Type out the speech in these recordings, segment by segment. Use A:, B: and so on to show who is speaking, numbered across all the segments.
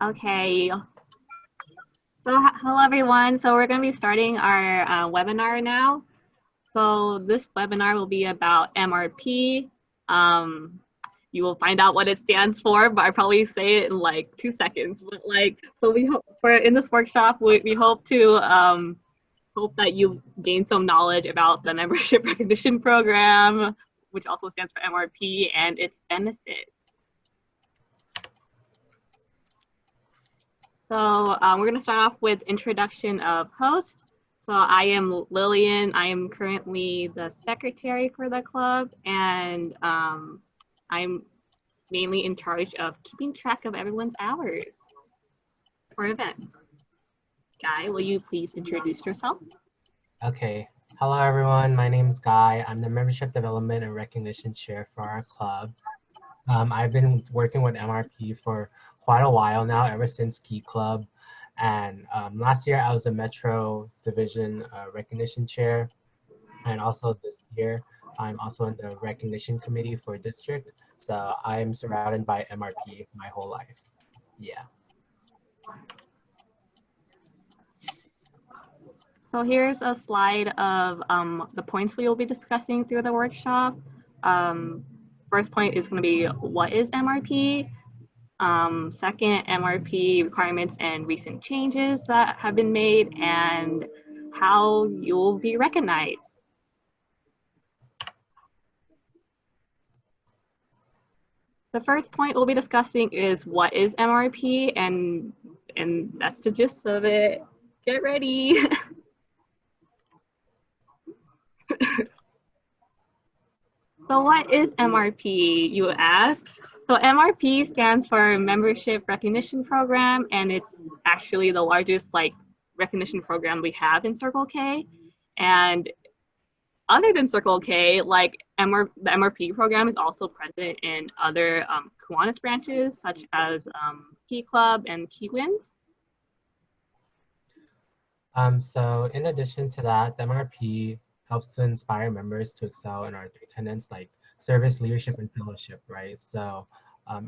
A: Okay. So hello everyone. So we're going to be starting our webinar now. So this webinar will be about MRP. You will find out what it stands for, but I probably say it in like 2 seconds. But so we hope in this workshop we hope to hope that you gain some knowledge about the membership recognition program, which also stands for MRP, and its benefits. So we're going to start off with introduction of host. So I am Lillian. I am currently the secretary for the club, and I'm mainly in charge of keeping track of everyone's hours for events. Guy, will you please introduce yourself?
B: Okay. Hello, everyone. My name is Guy. I'm the Membership Development and Recognition Chair for our club. I've been working with MRP for quite a while now, ever since Key Club. And last year, I was a Metro Division Recognition Chair. And also this year, I'm also in the Recognition Committee for District. So I'm surrounded by MRP my whole life. Yeah.
A: So here's a slide of the points we will be discussing through the workshop. First point is going to be, what is MRP? Second, MRP requirements and recent changes that have been made, and how you'll be recognized. The first point we'll be discussing is what is MRP, and that's the gist of it. Get ready. So what is MRP, you ask? So MRP stands for Membership Recognition Program, and it's actually the largest recognition program we have in Circle K. And other than Circle K, the MRP program is also present in other Kiwanis branches, such as Key Club and Key Wins.
B: So in addition to that, the MRP helps to inspire members to excel in our three tenets like service, leadership, and fellowship, right? So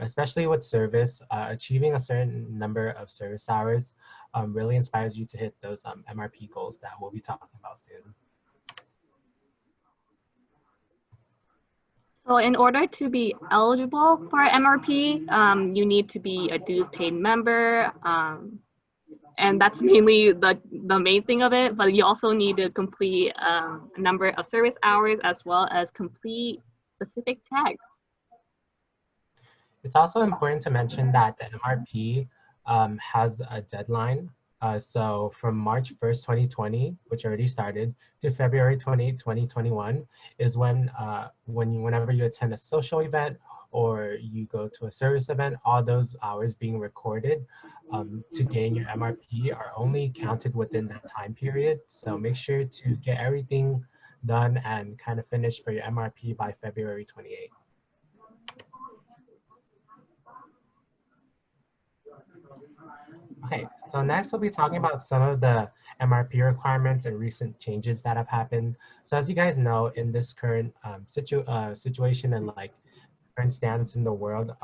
B: especially with service, achieving a certain number of service hours really inspires you to hit those MRP goals that we'll be talking about soon.
A: So in order to be eligible for MRP, you need to be a dues paid member. And that's mainly the main thing of it, but you also need to complete a number of service hours as well as complete specific tags.
B: It's also important to mention that the MRP has a deadline. So from March 1st, 2020, which already started, to February 28, 2021 is whenever you attend a social event or you go to a service event, all those hours being recorded to gain your MRP are only counted within that time period. So make sure to get everything done and kind of finish for your MRP by February 28th. Okay, so next we'll be talking about some of the MRP requirements and recent changes that have happened. So as you guys know, in this current situation and current stance in the world,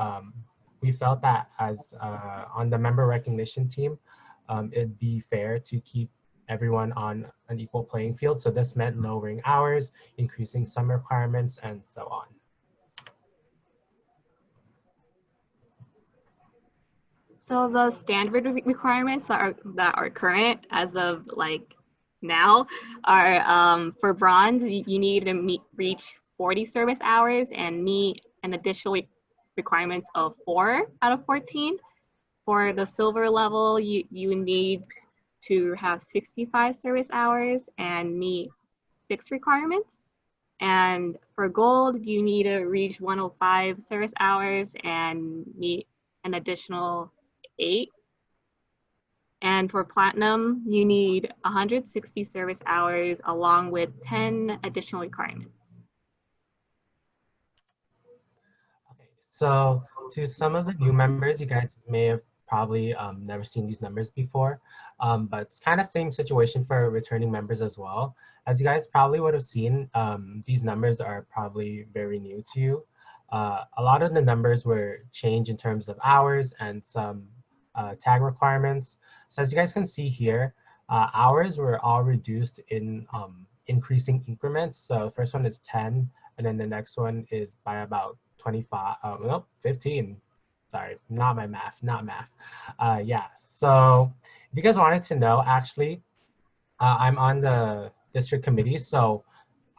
B: we felt that as on the member recognition team, it'd be fair to keep everyone on an equal playing field. So this meant lowering hours, increasing some requirements, and so on.
A: So the standard requirements that are current as of now are for bronze, you need to reach 40 service hours and meet an additional requirements of 4 out of 14. For the silver level, you need to have 65 service hours and meet 6 requirements. And for gold, you need to reach 105 service hours and meet an additional 8. And for platinum, you need 160 service hours along with 10 additional requirements.
B: Okay, so to some of the new members, you guys may have probably never seen these numbers before, but it's kind of same situation for returning members as well. As you guys probably would have seen, these numbers are probably very new to you. A lot of the numbers were changed in terms of hours and some tag requirements. So as you guys can see here, hours were all reduced in increasing increments. So the first one is 10, and then the next one is by about 25, no, 15. Sorry, not my math, not math. Yeah, so if you guys wanted to know, actually, I'm on the district committee. So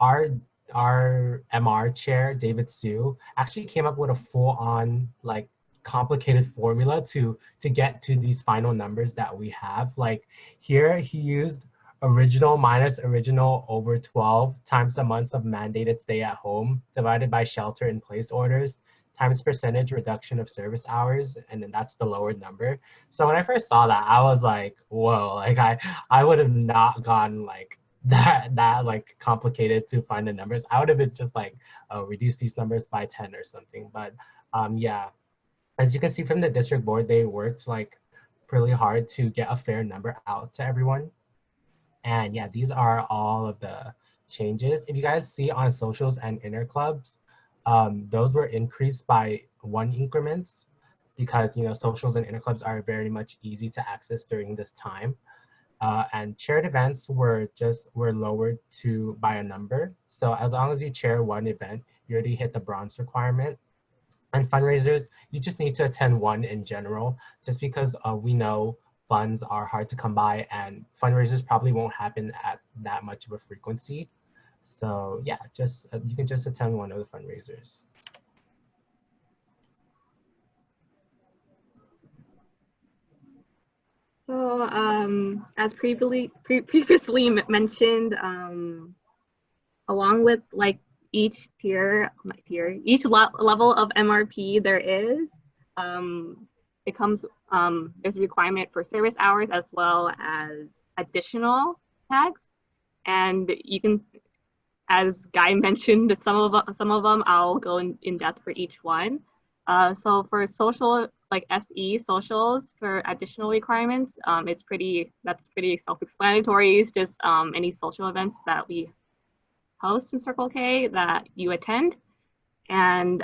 B: our MR chair, David Sue, actually came up with a full-on like complicated formula to get to these final numbers that we have. Like here, he used original minus original over 12 times the months of mandated stay at home divided by shelter in place orders times percentage reduction of service hours, and then that's the lower number. So when I first saw that, I was like, whoa, like I would have not gone like that like complicated to find the numbers. I would have been just like reduce these numbers by 10 or something. But yeah, as you can see from the district board, they worked like really hard to get a fair number out to everyone. And yeah, these are all of the changes. If you guys see on socials and interclubs, those were increased by 1 increments because socials and interclubs are very much easy to access during this time. And shared events were lowered to by a number. So as long as you chair 1 event, you already hit the bronze requirement. And fundraisers, you just need to attend 1 in general, just because we know funds are hard to come by and fundraisers probably won't happen at that much of a frequency. So yeah, just you can just attend 1 of the fundraisers.
A: So as previously mentioned, along with like each level of MRP there is, it comes there's a requirement for service hours as well as additional tags, and you can, as Guy mentioned, some of them I'll go in depth for each one. So for social, like SE socials, for additional requirements, that's pretty self-explanatory. It's just any social events that we host in Circle K that you attend, and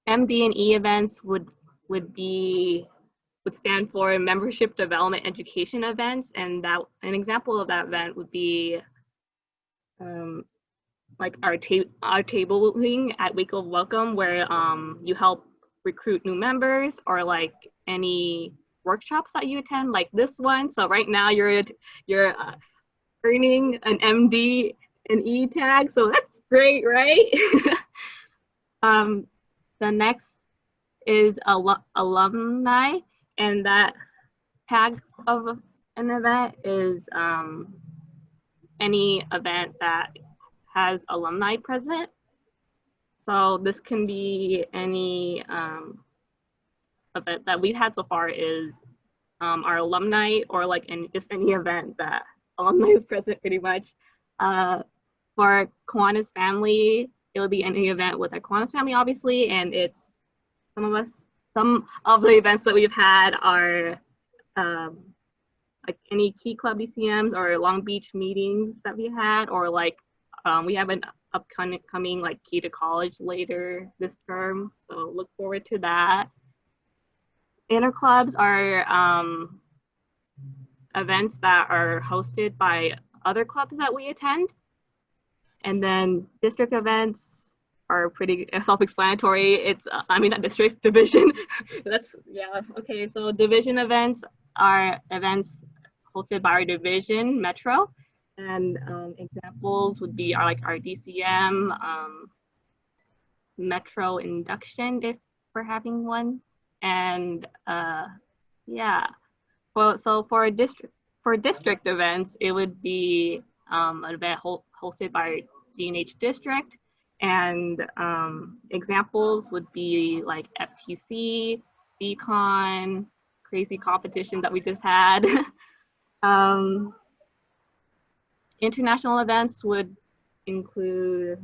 A: MD and E events would stand for membership development education events, and that an example of that event would be like our tabling at Week of Welcome, where you help recruit new members, or like any workshops that you attend, like this one. So right now you're earning an MD and E tag, so that's great, right? The next is alumni, and that tag of an event is any event that has alumni present. So this can be any event that we've had so far is our alumni, or like just any event that alumni is present pretty much. For Kiwanis family, it would be any event with our Kiwanis family, obviously, and it's some of the events that we've had are like any Key Club DCMs or Long Beach meetings that we had, or like we have an upcoming like Key to College later this term, so look forward to that. Interclubs are events that are hosted by other clubs that we attend. And then district events are pretty self-explanatory. It's, I mean, not district, division. That's, yeah, okay. So division events are events hosted by our division, Metro. And examples would be our DCM, Metro induction, if we're having one. And yeah, well, so for district events, it would be an event hosted by CNH district, and examples would be like FTC, DCon, crazy competition that we just had. International events would include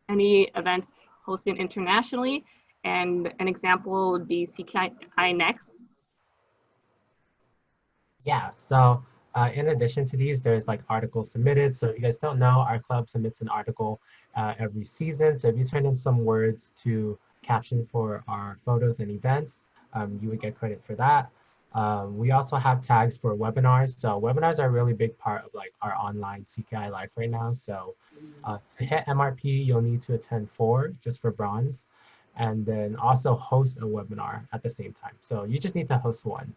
A: any events hosted internationally, and an example would be CKI Next.
B: Yeah, so in addition to these, there's like articles submitted. So if you guys don't know, our club submits an article every season. So if you turn in some words to caption for our photos and events, you would get credit for that. We also have tags for webinars. So webinars are a really big part of like our online CKI life right now. So to hit MRP, you'll need to attend 4 just for bronze, and then also host a webinar at the same time. So you just need to host one.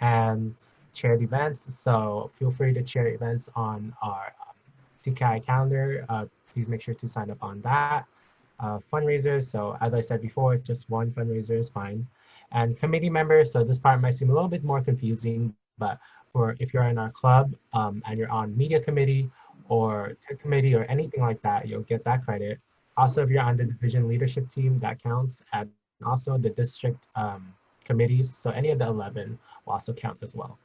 B: And shared events. So feel free to share events on our CKI calendar. Please make sure to sign up on that. Fundraisers, so as I said before, just one fundraiser is fine. And committee members, so this part might seem a little bit more confusing, but for if you're in our club and you're on media committee or tech committee or anything like that, you'll get that credit. Also, if you're on the division leadership team, that counts. And also the district committees, so any of the 11 will also count as well.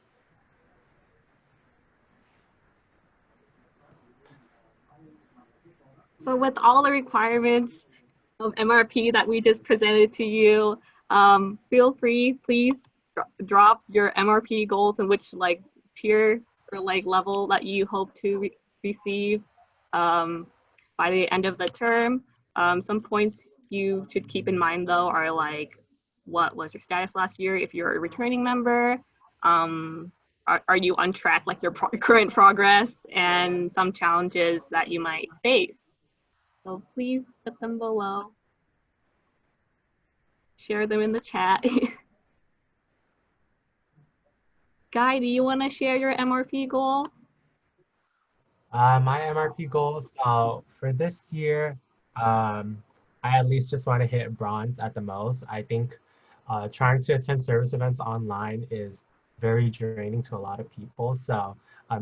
A: So with all the requirements of MRP that we just presented to you, feel free, please drop your MRP goals and which like tier or like level that you hope to receive by the end of the term. Some points you should keep in mind though are like, what was your status last year if you're a returning member? Are you on track, like your current progress, and some challenges that you might face? So please put them below. Share them in the chat. Guy, do you want to share your MRP goal?
B: My MRP goals for this year, I at least just want to hit bronze at the most. I think trying to attend service events online is very draining to a lot of people. So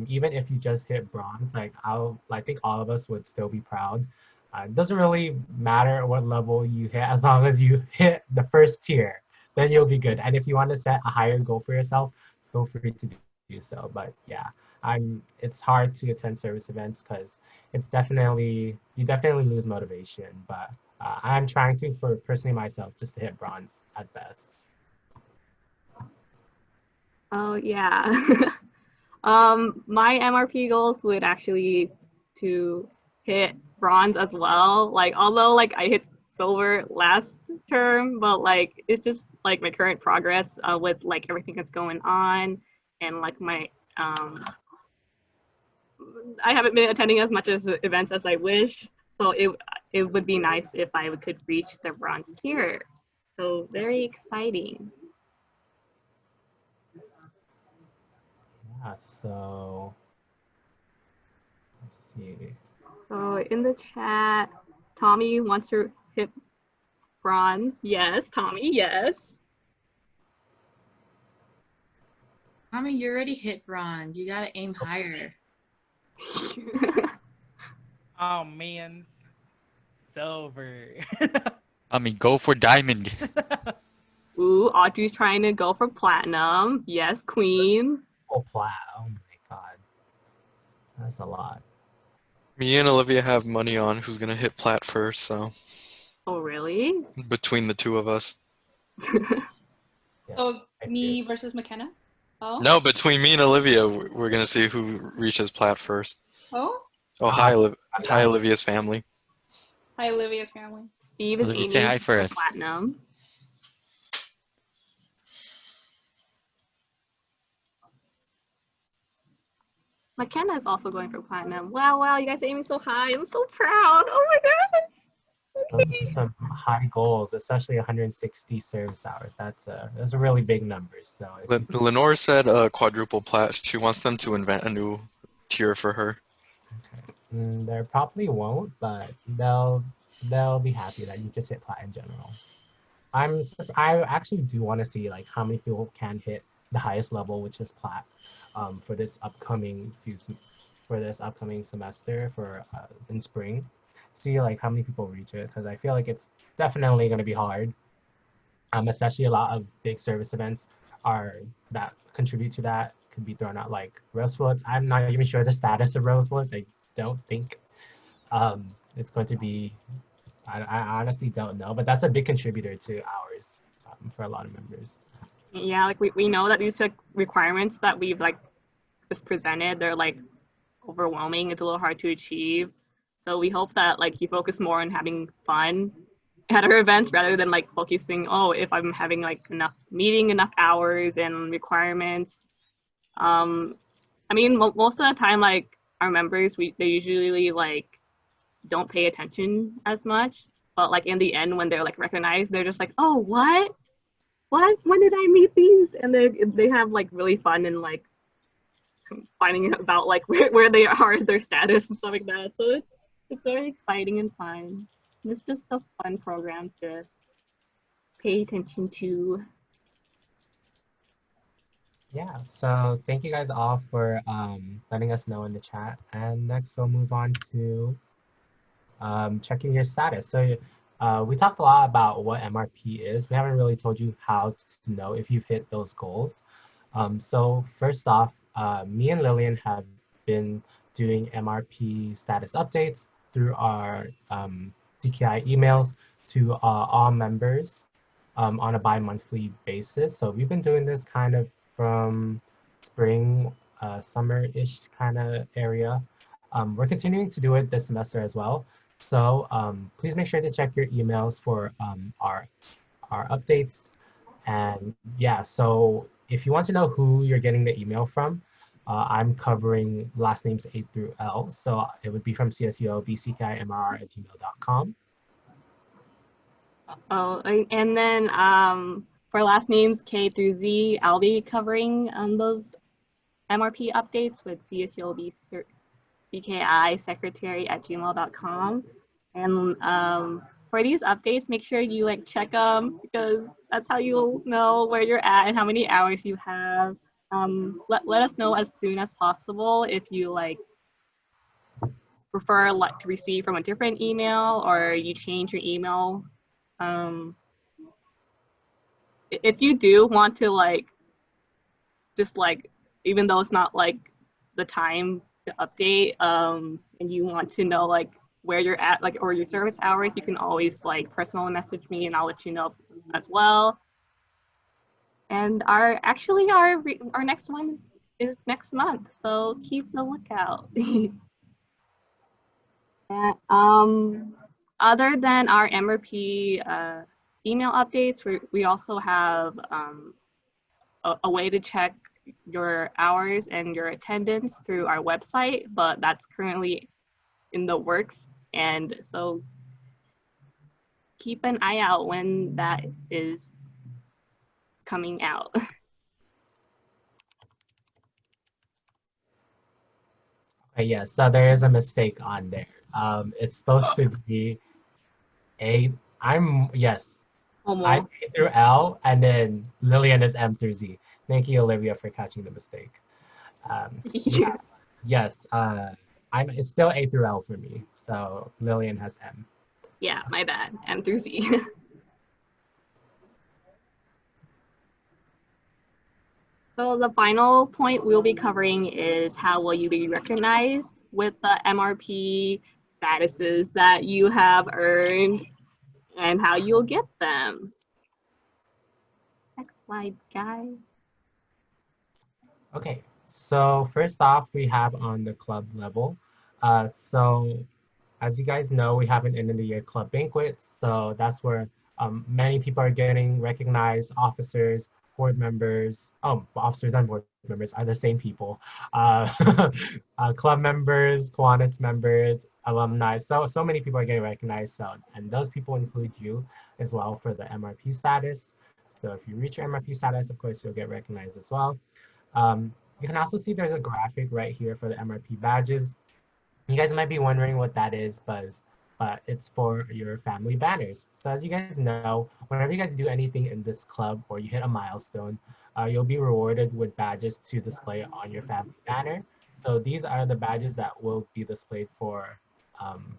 B: even if you just hit bronze, like I think all of us would still be proud. It doesn't really matter what level you hit, as long as you hit the first tier, then you'll be good. And if you want to set a higher goal for yourself, feel free to do so. But yeah, it's hard to attend service events because you definitely lose motivation. But I'm trying to, for personally myself, just to hit bronze at best.
A: Oh yeah. My MRP goals would actually to hit bronze as well. Like although like I hit silver last term, but like it's just like my current progress with like everything that's going on and like my I haven't been attending as much as events as I wish. So it would be nice if I could reach the bronze tier. So very exciting.
B: Yeah, so let's see.
A: So in the chat, Tommy wants to hit bronze. Yes, Tommy, yes.
C: Tommy, you already hit bronze. You gotta aim higher.
D: Oh man, silver.
E: I mean, go for diamond.
A: Ooh, Audrey's trying to go for platinum. Yes, queen.
B: Oh, plat. Oh my god, that's a lot.
F: Me and Olivia have money on who's gonna hit plat first, so
A: Oh, really?
F: between the two of us.
B: Yeah,
G: So
B: I
G: me
B: do.
G: versus McKenna? Oh?
F: No, between me and Olivia, we're gonna see who reaches plat first.
G: Oh?
F: Oh, hi, hi, Olivia's family.
G: Hi, Olivia's family.
A: Steve is
E: Olivia, say
A: aiming
E: hi for
A: for
E: us.
A: platinum. McKenna is also going for platinum. Wow, you guys are aiming so high. I'm so proud. Oh my god.
B: Those are some high goals, especially 160 service hours. That's a really big number. So
F: Lenore said quadruple plat. She wants them to invent a new tier for her.
B: okay. There probably won't, but they'll be happy that you just hit plat in general. I actually do want to see like how many people can hit the highest level, which is plat, for this upcoming semester for in spring. See like how many people reach it, because I feel like it's definitely going to be hard. Especially a lot of big service events that contribute to that could be thrown out, like Rosewoods. I'm not even sure the status of Rosewoods. I don't think it's going to be. I honestly don't know, but that's a big contributor to hours for a lot of members.
A: Yeah, like we know that these like requirements that we've like just presented, they're like overwhelming. It's a little hard to achieve. So we hope that like you focus more on having fun at our events rather than like focusing, oh, if I'm having like enough hours and requirements. I mean, most of the time, like our members, they usually like don't pay attention as much. But like in the end, when they're like recognized, they're just like, oh, what? What? When did I meet these? And they have like really fun and like finding about like where they are, their status and stuff like that. So it's very exciting and fun. It's just a fun program to pay attention to.
B: Yeah, so thank you guys all for letting us know in the chat. And next we'll move on to checking your status. So we talked a lot about what MRP is. We haven't really told you how to know if you've hit those goals. So first off, me and Lillian have been doing MRP status updates through our CKI emails to all members on a bi-monthly basis. So we've been doing this kind of from spring, summer-ish kind of area. We're continuing to do it this semester as well. So please make sure to check your emails for our updates. And yeah, so if you want to know who you're getting the email from, I'm covering last names A through L. So it would be from CSULB CKI @gmail.com.
A: Oh, and then for last names K through Z, I'll be covering those MRP updates with CSULB CKI secretary @gmail.com. And for these updates, make sure you like check them because that's how you'll know where you're at and how many hours you have. Let us know as soon as possible if you like prefer like to receive from a different email or you change your email. If you do want to like just like even though it's not like the time to update and you want to know like where you're at like or your service hours, you can always like personally message me and I'll let you know as well. And our next one is next month, so keep the lookout. And, other than our MRP email updates, we also have a way to check your hours and your attendance through our website, but that's currently in the works. And so keep an eye out when that is coming out.
B: Okay, yes, so there is a mistake on there. It's supposed to be yes, I'm A through L, and then Lillian is M through Z. Thank you, Olivia, for catching the mistake. Yeah, yes, it's still A through L for me, so Lillian has M.
A: Yeah, my bad. M through Z. So the final point we'll be covering is how will you be recognized with the MRP statuses that you have earned and how you'll get them. Next slide, guys.
B: Okay, so first off, we have on the club level. So as you guys know, we have an end of the year club banquet. So that's where many people are getting recognized, officers, board members, officers and board members are the same people. Club members, Kiwanis members, alumni. So many people are getting recognized. So, and those people include you as well for the MRP status. So if you reach your MRP status, of course, you'll get recognized as well. You can also see there's a graphic right here for the MRP badges. You guys might be wondering what that is, but it's for your family banners. So as you guys know, whenever you guys do anything in this club or you hit a milestone, you'll be rewarded with badges to display on your family banner. So these are the badges that will be displayed for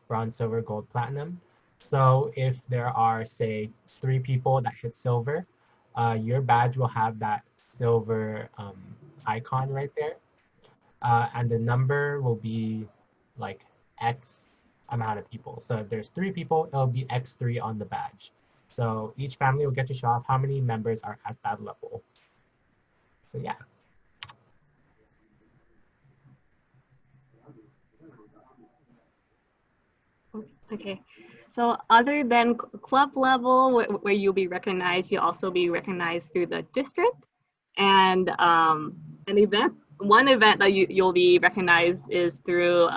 B: bronze, silver, gold, platinum. So if there are, say, 3 people that hit silver, your badge will have that silver icon right there. And the number will be like X amount of people. So if there's 3 people, it'll be X3 on the badge. So each family will get to show off how many members are at that level. So yeah.
A: Okay, So other than club level, where you'll be recognized, you'll also be recognized through the district. And one event that you'll be recognized is through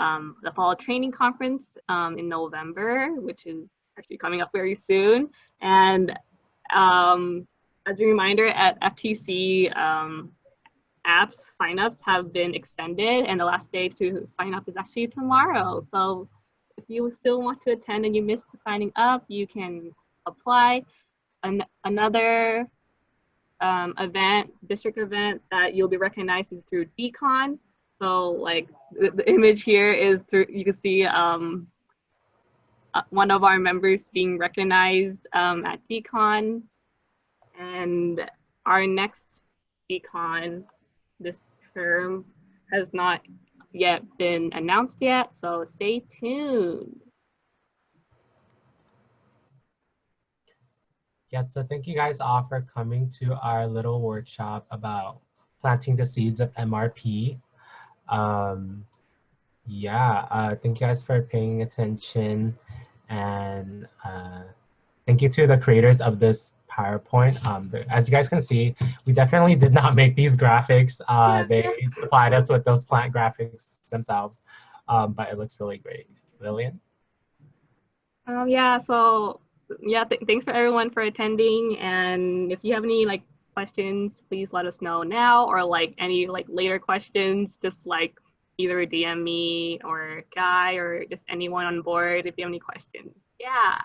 A: the Fall Training Conference in November, which is actually coming up very soon. And as a reminder, at FTC, apps signups have been extended, and the last day to sign up is actually tomorrow. So if you still want to attend and you missed signing up, you can apply. Another district event that you'll be recognized is through Decon. So like the image here is through, you can see one of our members being recognized at Decon. And our next Decon this term has not yet been announced yet, so stay tuned.
B: Yeah, so thank you guys all for coming to our little workshop about planting the seeds of MRP. Thank you guys for paying attention, and thank you to the creators of this PowerPoint. As you guys can see, we definitely did not make these graphics. They supplied us with those plant graphics themselves, but it looks really great. Lillian?
A: Thanks for everyone for attending. And if you have any questions, please let us know now, or any later questions, just either DM me or Guy or just anyone on board if you have any questions. Yeah.